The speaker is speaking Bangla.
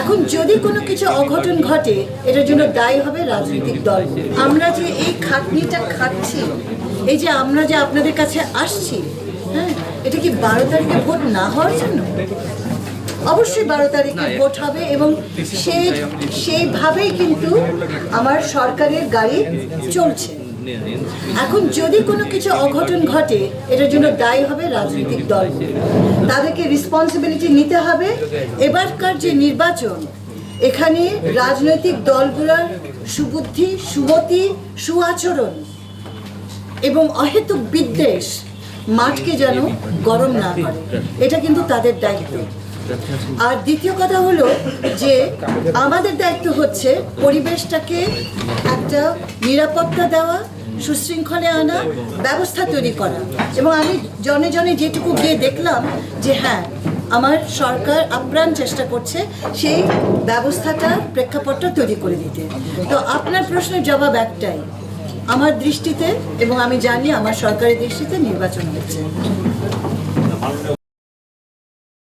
এখন যদি কোনো কিছু অঘটন ঘটে এটার জন্য দায়ী হবে রাজনৈতিক দল। আমরা যে এই খাটনিটা খাচ্ছি, এই যে আমরা যে আপনাদের কাছে আসছি, হ্যাঁ, এটা কি 12 তারিখে ভোট না হওয়ার জন্য? অবশ্যই 12 তারিখে ভোট হবে এবং সেইভাবেই কিন্তু আমার সরকারের গাড়ি চলছে। এখন যদি কোনো কিছু অঘটন ঘটে এটার জন্য দায়ী হবে রাজনৈতিক দল, তাদেরকে রেসপন্সিবিলিটি নিতে হবে। এবারকার যে নির্বাচন, এখানে রাজনৈতিক দলগুলোর সুবুদ্ধি, সুমতি, সুআচরণ এবং অহেতুক বিদ্বেষ মাঠকে যেন গরম না করে, এটা কিন্তু তাদের দায়িত্ব। আর দ্বিতীয় কথা হলো যে আমাদের দায়িত্ব হচ্ছে পরিবেশটাকে একটা নিরাপত্তা দেওয়া, সুশৃঙ্খলে আনা, ব্যবস্থা তৈরি করা। এবং আমি জনে জনে যেটুকু গিয়ে দেখলাম যে হ্যাঁ, আমার সরকার আপ্রাণ চেষ্টা করছে সেই ব্যবস্থাটা, প্রেক্ষাপটটা তৈরি করে দিতে। তো আপনার প্রশ্নের জবাব একটাই, আমার দৃষ্টিতে এবং আমি জানি আমার সরকারের দৃষ্টিতে নির্বাচন হচ্ছে।